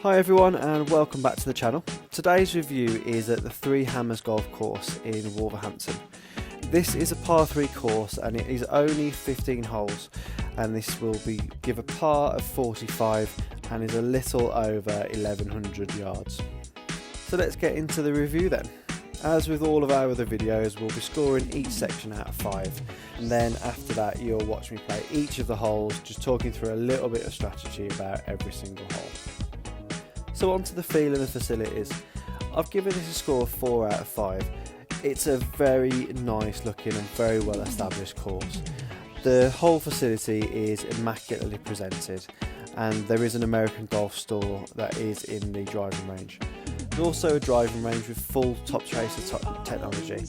Hi everyone and welcome back to the channel. Today's review is at the Three Hammers Golf Course in Wolverhampton. This is a par 3 course and it is only 15 holes, and this will give a par of 45 and is a little over 1100 yards. So let's get into the review then. As with all of our other videos, we'll be scoring each section out of 5, and then after that you'll watch me play each of the holes, just talking through a little bit of strategy about every single hole. So on to the feel of the facilities. I've given this a score of 4 out of 5. It's a very nice looking and very well established course. The whole facility is immaculately presented, and there is an American Golf store that is in the driving range. There's also a driving range with full top tracer technology,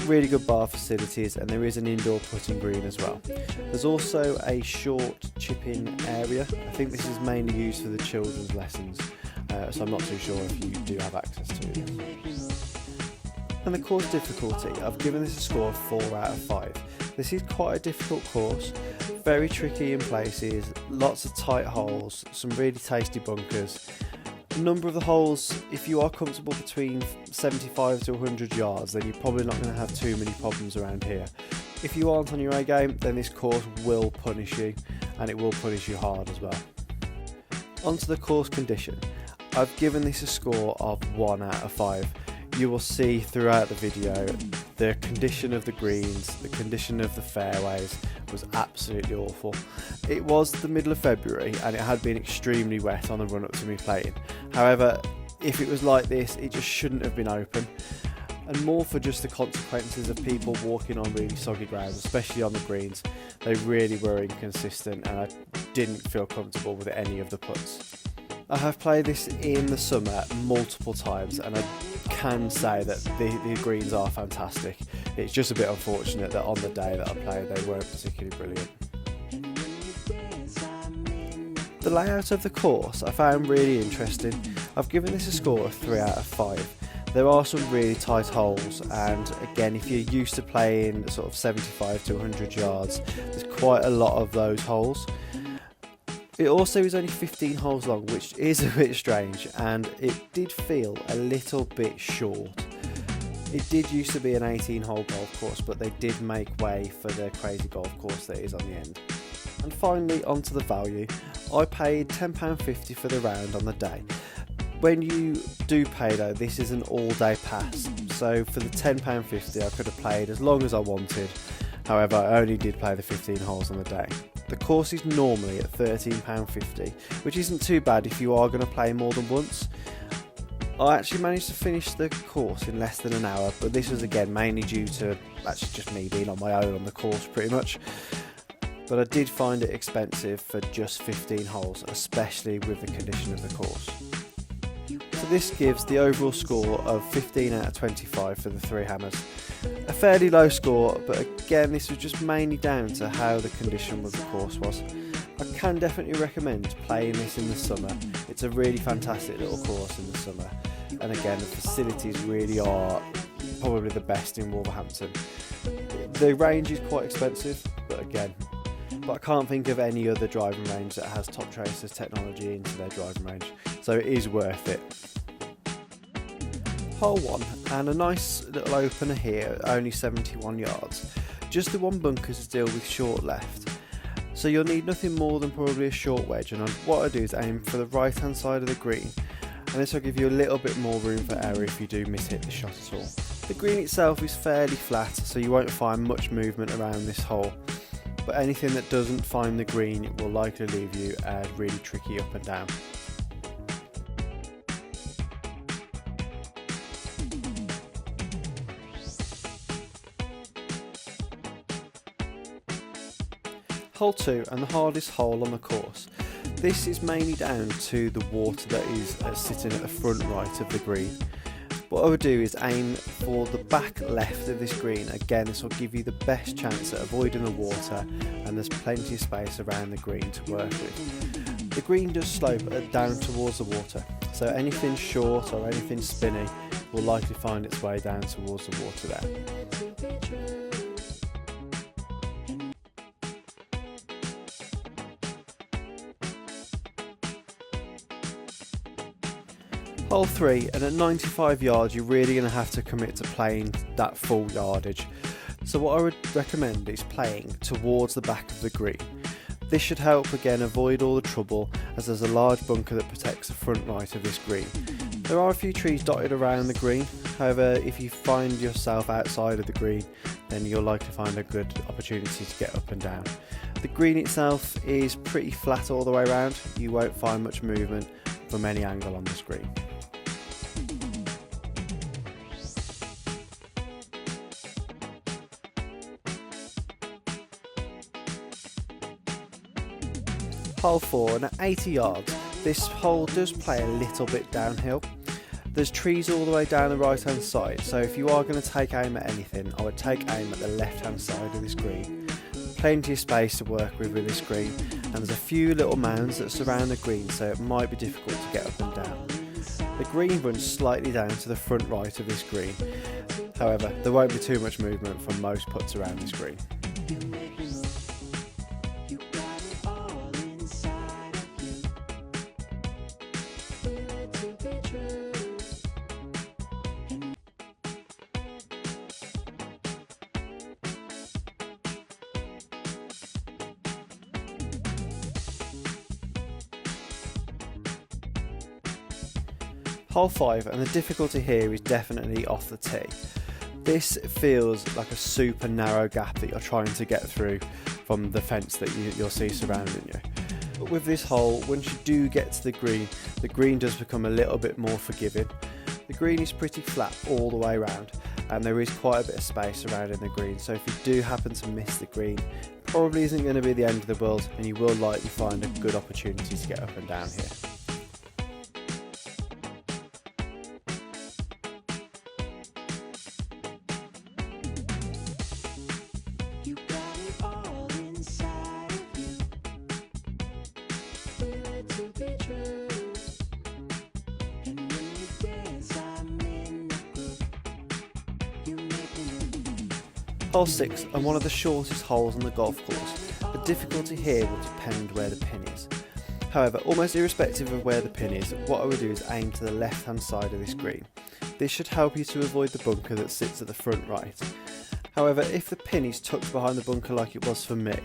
really good bar facilities, and there is an indoor putting green as well. There's also a short chipping area. I think this is mainly used for the children's lessons, so I'm not too sure if you do have access to it. And the course difficulty, I've given this a score of 4 out of 5. This is quite a difficult course, very tricky in places, lots of tight holes, some really tasty bunkers. A number of the holes, if you are comfortable between 75 to 100 yards, then you're probably not going to have too many problems around here. If you aren't on your A game, then this course will punish you, and it will punish you hard as well. Onto the course condition. I've given this a score of 1 out of 5. You will see throughout the video the condition of the greens, the condition of the fairways was absolutely awful. It was the middle of February and it had been extremely wet on the run up to me playing. However, if it was like this, it just shouldn't have been open. And more for just the consequences of people walking on really soggy ground, especially on the greens. They really were inconsistent and I didn't feel comfortable with any of the putts. I have played this in the summer multiple times and I can say that the greens are fantastic. It's just a bit unfortunate that on the day that I played they weren't particularly brilliant. The layout of the course I found really interesting. I've given this a score of 3 out of 5. There are some really tight holes, and again, if you're used to playing sort of 75 to 100 yards, there's quite a lot of those holes. It also is only 15 holes long, which is a bit strange, and it did feel a little bit short. It did used to be an 18-hole golf course, but they did make way for the crazy golf course that is on the end. And finally, onto the value. I paid £10.50 for the round on the day. When you do pay though, this is an all-day pass, so for the £10.50 I could have played as long as I wanted. However, I only did play the 15 holes on the day. The course is normally at £13.50, which isn't too bad if you are going to play more than once. I actually managed to finish the course in less than an hour, but this was again mainly due to actually just me being on my own on the course pretty much. But I did find it expensive for just 15 holes, especially with the condition of the course. So this gives the overall score of 15 out of 25 for the Three Hammers. A fairly low score, but again this was just mainly down to how the condition of the course was. I can definitely recommend playing this in the summer. It's a really fantastic little course in the summer, and again the facilities really are probably the best in Wolverhampton. The range is quite expensive, but I can't think of any other driving range that has top tracers technology into their driving range, so it is worth it. Hole 1, and a nice little opener here, only 71 yards. Just the one bunker to deal with short left, so you'll need nothing more than probably a short wedge, and what I do is aim for the right hand side of the green, and this will give you a little bit more room for error if you do miss hit the shot at all. The green itself is fairly flat, so you won't find much movement around this hole, but anything that doesn't find the green will likely leave you really tricky up and down. Hole 2, and the hardest hole on the course. This is mainly down to the water that is sitting at the front right of the green. What I would do is aim for the back left of this green. Again, this will give you the best chance at avoiding the water, and there's plenty of space around the green to work with. The green does slope down towards the water, so anything short or anything spinny will likely find its way down towards the water there. Hole 3, and at 95 yards you're really going to have to commit to playing that full yardage. So what I would recommend is playing towards the back of the green. This should help again avoid all the trouble, as there's a large bunker that protects the front right of this green. There are a few trees dotted around the green, however if you find yourself outside of the green then you'll likely find a good opportunity to get up and down. The green itself is pretty flat all the way around, you won't find much movement from any angle on this green. Hole 4, and at 80 yards, this hole does play a little bit downhill. There's trees all the way down the right hand side, so if you are going to take aim at anything, I would take aim at the left hand side of this green. Plenty of space to work with this green, and there's a few little mounds that surround the green, so it might be difficult to get up and down. The green runs slightly down to the front right of this green, however there won't be too much movement from most putts around this green. Hole 5, and the difficulty here is definitely off the tee. This feels like a super narrow gap that you're trying to get through from the fence that you'll see surrounding you. But with this hole, once you do get to the green does become a little bit more forgiving. The green is pretty flat all the way around, and there is quite a bit of space surrounding the green, so if you do happen to miss the green, it probably isn't going to be the end of the world, and you will likely find a good opportunity to get up and down here. Hole 6, and one of the shortest holes on the golf course. The difficulty here will depend where the pin is. However, almost irrespective of where the pin is, what I would do is aim to the left hand side of this green. This should help you to avoid the bunker that sits at the front right. However, if the pin is tucked behind the bunker like it was for me,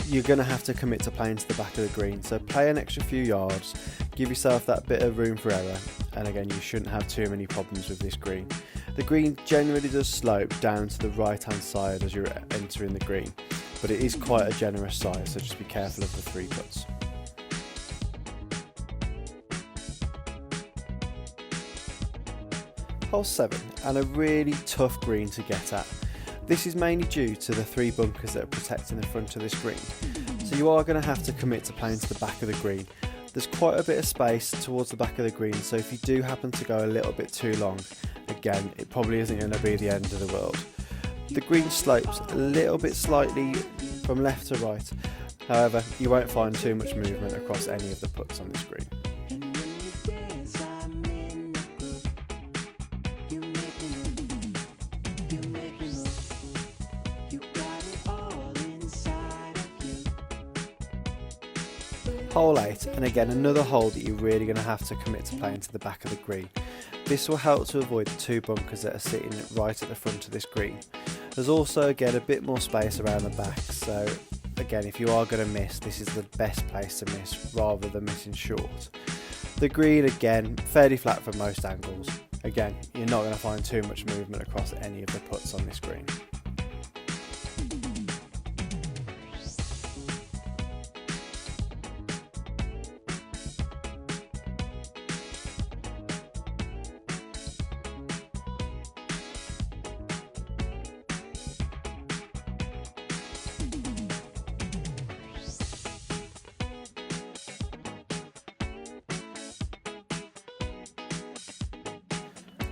you're going to have to commit to playing to the back of the green, so play an extra few yards, give yourself that bit of room for error, and again you shouldn't have too many problems with this green. The green generally does slope down to the right hand side as you're entering the green, but it is quite a generous size, so just be careful of the 3 putts. Hole 7, and a really tough green to get at. This is mainly due to the 3 bunkers that are protecting the front of this green, so you are going to have to commit to playing to the back of the green. There's quite a bit of space towards the back of the green, so if you do happen to go a little bit too long, again it probably isn't going to be the end of the world. The green slopes a little bit slightly from left to right, however you won't find too much movement across any of the putts on this green. Hole 8, and again another hole that you're really going to have to commit to playing to the back of the green. This will help to avoid the 2 bunkers that are sitting right at the front of this green. There's also again a bit more space around the back, so again if you are going to miss, this is the best place to miss rather than missing short. The green again fairly flat from most angles. Again you're not going to find too much movement across any of the putts on this green.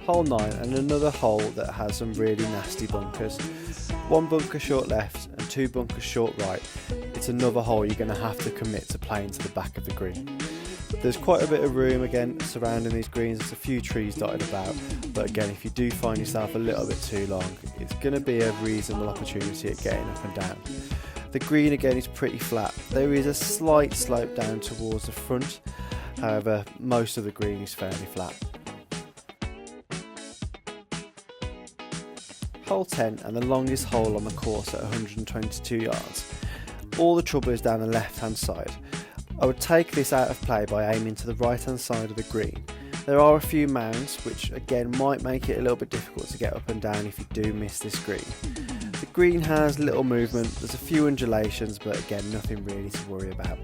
Hole 9, and another hole that has some really nasty bunkers. 1 bunker short left and 2 bunkers short right. It's another hole you're going to have to commit to playing to the back of the green. There's quite a bit of room again surrounding these greens, there's a few trees dotted about, but again if you do find yourself a little bit too long, it's going to be a reasonable opportunity at getting up and down. The green again is pretty flat. There is a slight slope down towards the front, However, most of the green is fairly flat. Hole 10 and the longest hole on the course at 122 yards. All the trouble is down the left hand side. I would take this out of play by aiming to the right hand side of the green. There are a few mounds which again might make it a little bit difficult to get up and down if you do miss this green. The green has little movement, there's a few undulations, but again nothing really to worry about.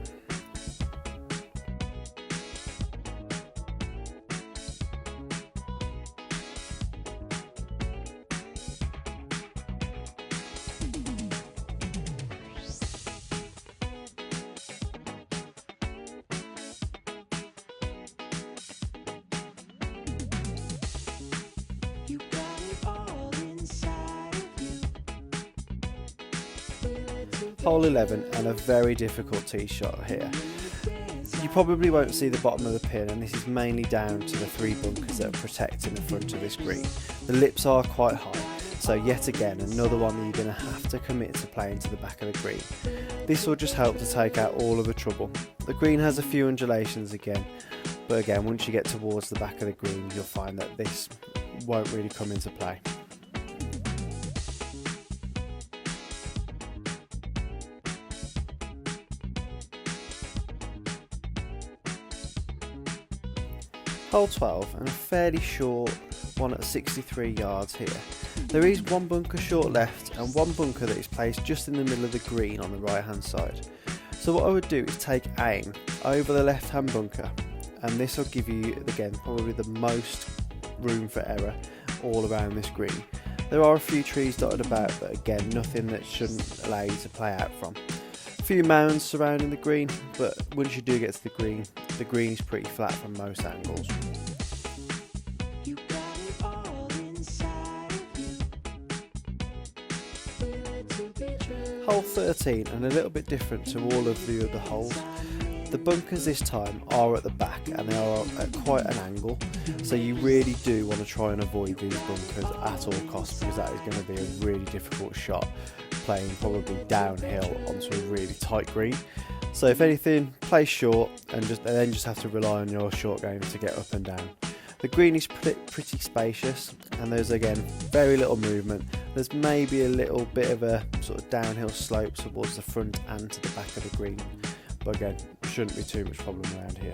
Hole 11 and a very difficult tee shot here. You probably won't see the bottom of the pin, and this is mainly down to the 3 bunkers that are protecting the front of this green. The lips are quite high, so yet again another one that you're going to have to commit to playing to the back of the green. This will just help to take out all of the trouble. The green has a few undulations again, but again once you get towards the back of the green you'll find that this won't really come into play. Hole 12 and a fairly short one at 63 yards here. There is one bunker short left and one bunker that is placed just in the middle of the green on the right hand side. So what I would do is take aim over the left hand bunker, and this will give you again probably the most room for error all around this green. There are a few trees dotted about, but again nothing that shouldn't allow you to play out from. A few mounds surrounding the green, but once you do get to the green is pretty flat from most angles. Hole 13 and a little bit different to all of the other holes. The bunkers this time are at the back and they are at quite an angle, so you really do want to try and avoid these bunkers at all costs, because that is going to be a really difficult shot playing probably downhill onto a really tight green. So if anything, play short and then just have to rely on your short game to get up and down. The green is pretty spacious and there's again very little movement. There's maybe a little bit of a sort of downhill slope towards the front and to the back of the green, but again shouldn't be too much problem around here.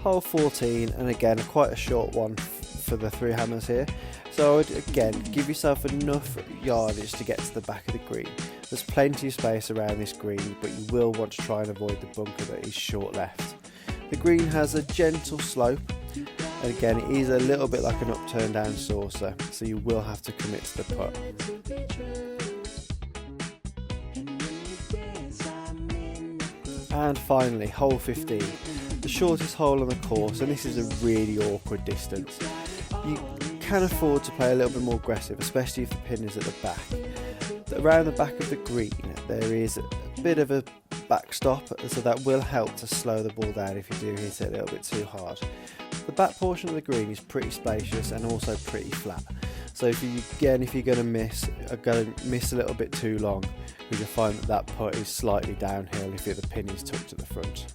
Hole 14 and again quite a short one for the 3 hammers here, so I would again give yourself enough yardage to get to the back of the green. There's plenty of space around this green, but you will want to try and avoid the bunker that is short left. The green has a gentle slope, and again it is a little bit like an upturned down saucer, so you will have to commit to the putt. And finally, hole 15. The shortest hole on the course, and this is a really awkward distance. You can afford to play a little bit more aggressive, especially if the pin is at the back. Around the back of the green there is a bit of a backstop, so that will help to slow the ball down if you do hit it a little bit too hard. The back portion of the green is pretty spacious and also pretty flat, so if you're going to miss a little bit too long, you'll find that putt is slightly downhill if the pin is tucked at the front.